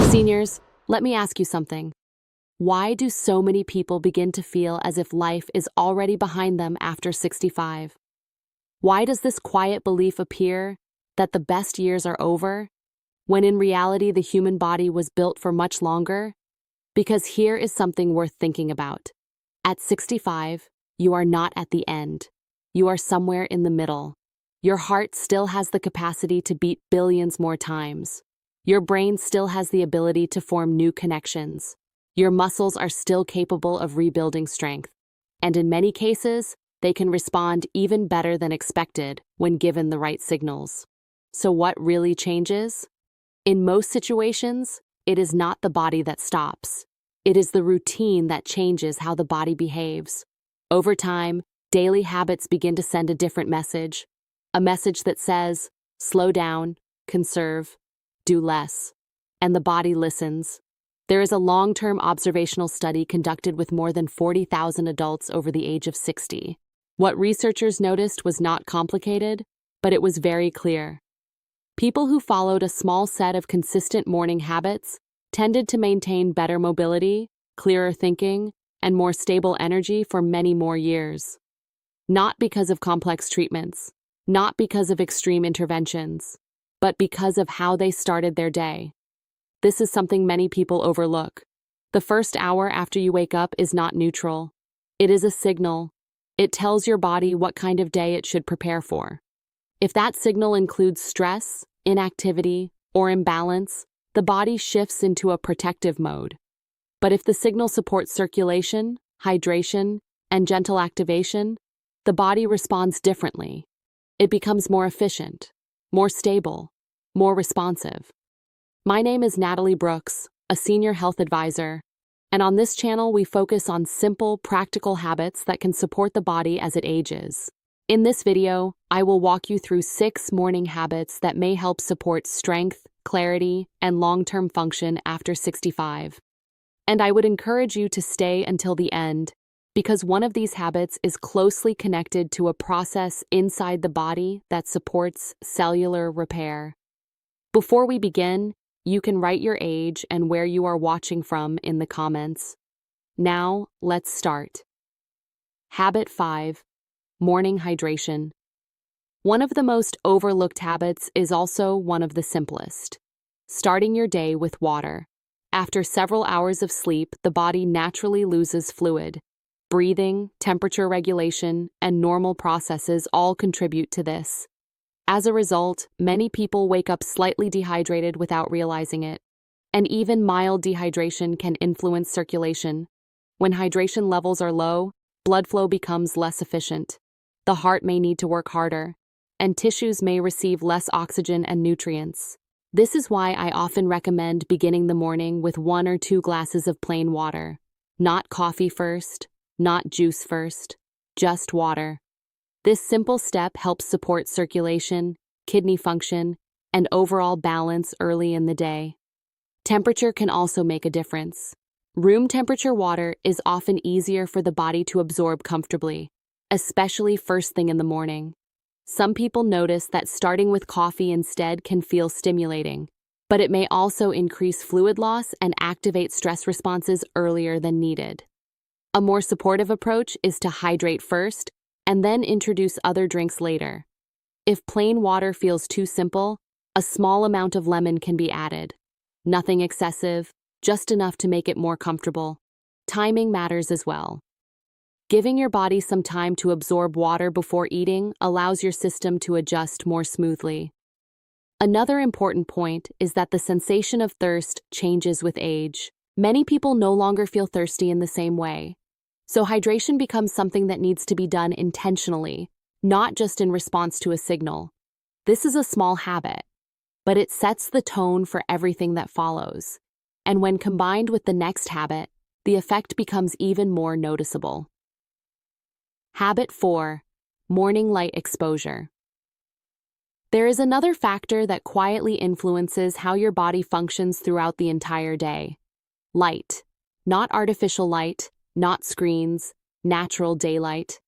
Seniors, let me ask you something. Why do so many people begin to feel as if life is already behind them after 65? Why does this quiet belief appear that the best years are over, when in reality the human body was built for much longer? Because here is something worth thinking about. At 65, you are not at the end. You are somewhere in the middle. Your heart still has the capacity to beat billions more times. Your brain still has the ability to form new connections. Your muscles are still capable of rebuilding strength. And in many cases, they can respond even better than expected when given the right signals. So what really changes? In most situations, it is not the body that stops. It is the routine that changes how the body behaves. Over time, daily habits begin to send a different message. A message that says, slow down, conserve, do less. And the body listens. There is a long-term observational study conducted with more than 40,000 adults over the age of 60. What researchers noticed was not complicated, but it was very clear. People who followed a small set of consistent morning habits tended to maintain better mobility, clearer thinking, and more stable energy for many more years. Not because of complex treatments, not because of extreme interventions, but because of how they started their day. This is something many people overlook. The first hour after you wake up is not neutral. It is a signal. It tells your body what kind of day it should prepare for. If that signal includes stress, inactivity, or imbalance, the body shifts into a protective mode. But if the signal supports circulation, hydration, and gentle activation, the body responds differently. It becomes more efficient, more stable, more responsive. My name is Natalie Brooks, a senior health advisor, and on this channel we focus on simple, practical habits that can support the body as it ages. In this video, I will walk you through 6 morning habits that may help support strength, clarity, and long-term function after 65. And I would encourage you to stay until the end, because one of these habits is closely connected to a process inside the body that supports cellular repair. Before we begin, you can write your age and where you are watching from in the comments. Now, let's start. Habit 5. Morning hydration. One of the most overlooked habits is also one of the simplest. Starting your day with water. After several hours of sleep, the body naturally loses fluid. Breathing, temperature regulation, and normal processes all contribute to this. As a result, many people wake up slightly dehydrated without realizing it. And even mild dehydration can influence circulation. When hydration levels are low, blood flow becomes less efficient. The heart may need to work harder, and tissues may receive less oxygen and nutrients. This is why I often recommend beginning the morning with 1 or 2 glasses of plain water. Not coffee first, not juice first, just water. This simple step helps support circulation, kidney function, and overall balance early in the day. Temperature can also make a difference. Room temperature water is often easier for the body to absorb comfortably, especially first thing in the morning. Some people notice that starting with coffee instead can feel stimulating, but it may also increase fluid loss and activate stress responses earlier than needed. A more supportive approach is to hydrate first and then introduce other drinks later. If plain water feels too simple, a small amount of lemon can be added. Nothing excessive, just enough to make it more comfortable. Timing matters as well. Giving your body some time to absorb water before eating allows your system to adjust more smoothly. Another important point is that the sensation of thirst changes with age. Many people no longer feel thirsty in the same way. So hydration becomes something that needs to be done intentionally, not just in response to a signal. This is a small habit, but it sets the tone for everything that follows. And when combined with the next habit, the effect becomes even more noticeable. Habit 4. Morning light exposure. There is another factor that quietly influences how your body functions throughout the entire day. Light. Not artificial light, not screens, natural daylight.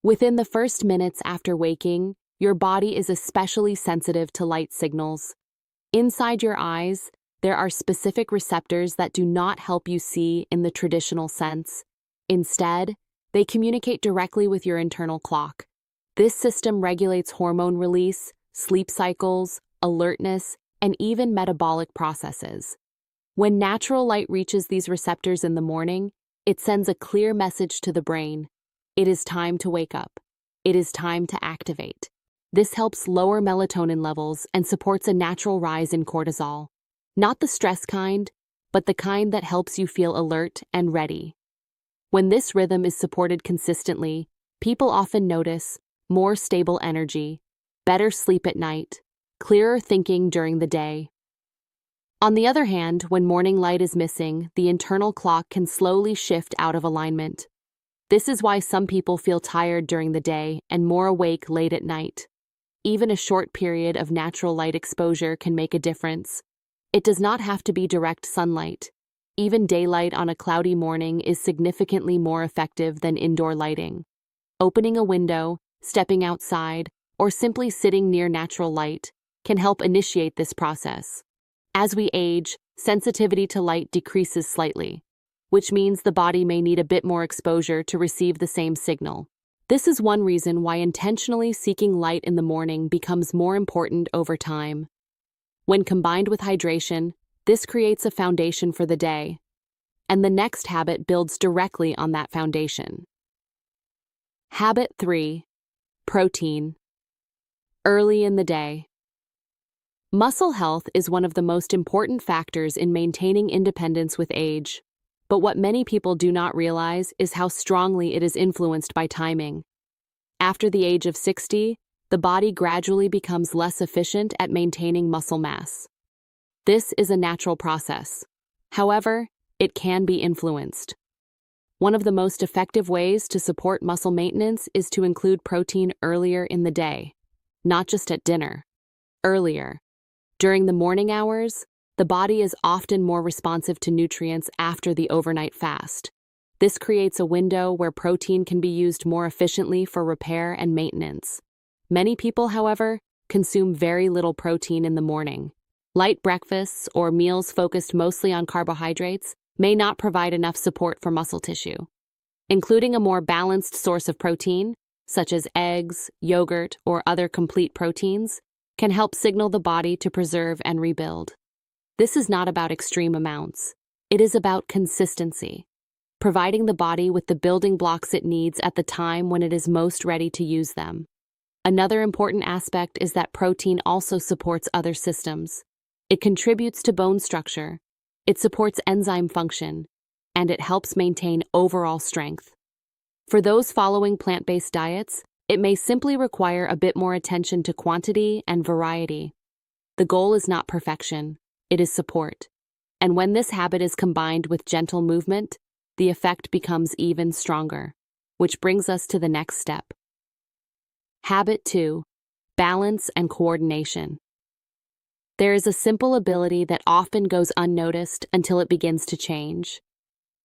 Within the first minutes after waking, your body is especially sensitive to light signals. Inside your eyes, there are specific receptors that do not help you see in the traditional sense. Instead, they communicate directly with your internal clock. This system regulates hormone release, sleep cycles, alertness, and even metabolic processes. When natural light reaches these receptors in the morning, it sends a clear message to the brain. It is time to wake up. It is time to activate. This helps lower melatonin levels and supports a natural rise in cortisol. Not the stress kind, but the kind that helps you feel alert and ready. When this rhythm is supported consistently, people often notice more stable energy, better sleep at night, clearer thinking during the day. On the other hand, when morning light is missing, the internal clock can slowly shift out of alignment. This is why some people feel tired during the day and more awake late at night. Even a short period of natural light exposure can make a difference. It does not have to be direct sunlight. Even daylight on a cloudy morning is significantly more effective than indoor lighting. Opening a window, stepping outside, or simply sitting near natural light can help initiate this process. As we age, sensitivity to light decreases slightly, which means the body may need a bit more exposure to receive the same signal. This is one reason why intentionally seeking light in the morning becomes more important over time. When combined with hydration, this creates a foundation for the day, and the next habit builds directly on that foundation. Habit 3. Protein. Early in the day. Muscle health is one of the most important factors in maintaining independence with age. But what many people do not realize is how strongly it is influenced by timing. After the age of 60, the body gradually becomes less efficient at maintaining muscle mass. This is a natural process. However, it can be influenced. One of the most effective ways to support muscle maintenance is to include protein earlier in the day, not just at dinner. Earlier. During the morning hours, the body is often more responsive to nutrients after the overnight fast. This creates a window where protein can be used more efficiently for repair and maintenance. Many people, however, consume very little protein in the morning. Light breakfasts or meals focused mostly on carbohydrates may not provide enough support for muscle tissue. Including a more balanced source of protein, such as eggs, yogurt, or other complete proteins, can help signal the body to preserve and rebuild. This is not about extreme amounts. It is about consistency, providing the body with the building blocks it needs at the time when it is most ready to use them. Another important aspect is that protein also supports other systems. It contributes to bone structure, it supports enzyme function, and it helps maintain overall strength. For those following plant-based diets, it may simply require a bit more attention to quantity and variety. The goal is not perfection, it is support. And when this habit is combined with gentle movement, the effect becomes even stronger, which brings us to the next step. Habit 2. Balance and coordination. There is a simple ability that often goes unnoticed until it begins to change.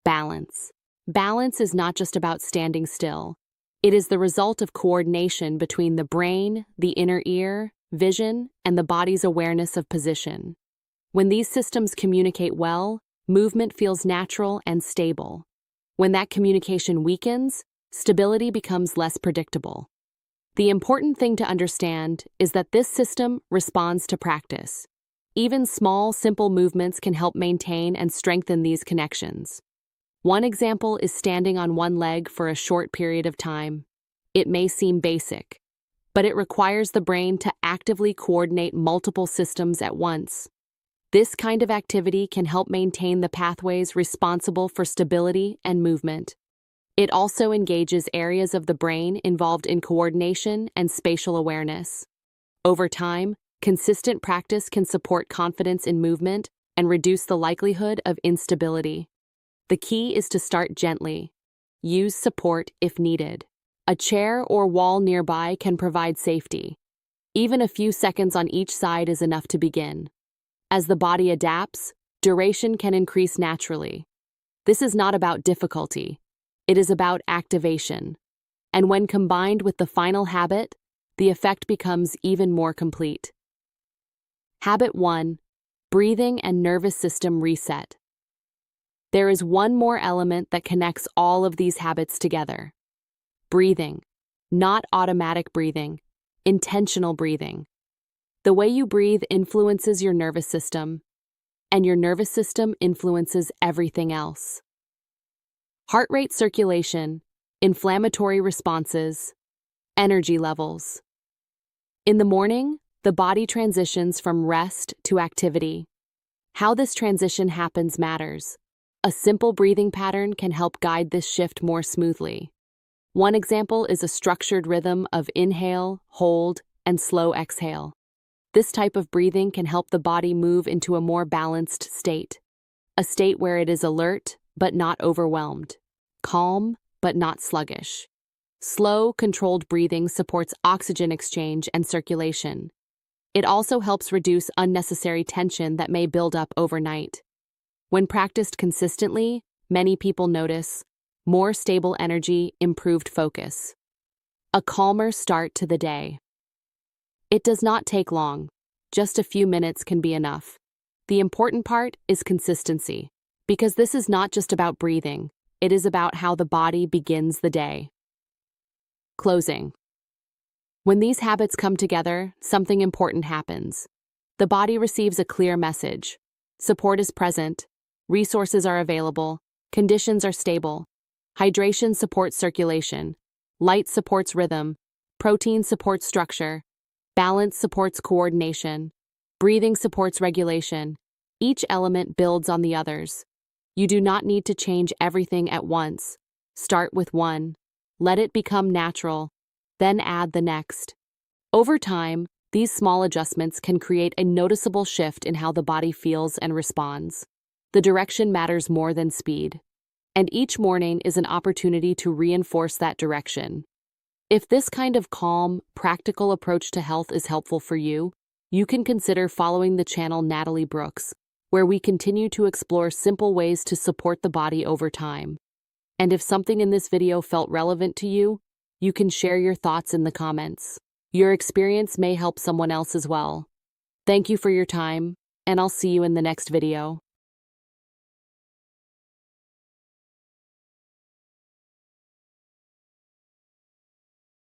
Balance. Balance is not just about standing still. It is the result of coordination between the brain, the inner ear, vision, and the body's awareness of position. When these systems communicate well, movement feels natural and stable. When that communication weakens, stability becomes less predictable. The important thing to understand is that this system responds to practice. Even small, simple movements can help maintain and strengthen these connections. One example is standing on one leg for a short period of time. It may seem basic, but it requires the brain to actively coordinate multiple systems at once. This kind of activity can help maintain the pathways responsible for stability and movement. It also engages areas of the brain involved in coordination and spatial awareness. Over time, consistent practice can support confidence in movement and reduce the likelihood of instability. The key is to start gently. Use support if needed. A chair or wall nearby can provide safety. Even a few seconds on each side is enough to begin. As the body adapts, duration can increase naturally. This is not about difficulty. It is about activation. And when combined with the final habit, the effect becomes even more complete. Habit 1. breathing and nervous system reset. There is one more element that connects all of these habits together. Breathing. Not automatic breathing, intentional breathing. The way you breathe influences your nervous system, and your nervous system influences everything else. Heart rate circulation, inflammatory responses, energy levels. In the morning, the body transitions from rest to activity. How this transition happens matters. A simple breathing pattern can help guide this shift more smoothly. One example is a structured rhythm of inhale, hold, and slow exhale. This type of breathing can help the body move into a more balanced state, a state where it is alert but not overwhelmed, calm but not sluggish. Slow, controlled breathing supports oxygen exchange and circulation. It also helps reduce unnecessary tension that may build up overnight. When practiced consistently, many people notice more stable energy, improved focus, a calmer start to the day. It does not take long. Just a few minutes can be enough. The important part is consistency, because this is not just about breathing, it is about how the body begins the day. Closing. When these habits come together, something important happens. The body receives a clear message. Support is present, resources are available, conditions are stable. Hydration supports circulation, light supports rhythm, protein supports structure, balance supports coordination, breathing supports regulation. Each element builds on the others. You do not need to change everything at once. Start with one. Let it become natural, then add the next. Over time, these small adjustments can create a noticeable shift in how the body feels and responds. The direction matters more than speed, and each morning is an opportunity to reinforce that direction. If this kind of calm, practical approach to health is helpful for you, you can consider following the channel Natalie Brooks, where we continue to explore simple ways to support the body over time. And if something in this video felt relevant to you, you can share your thoughts in the comments. Your experience may help someone else as well. Thank you for your time, and I'll see you in the next video.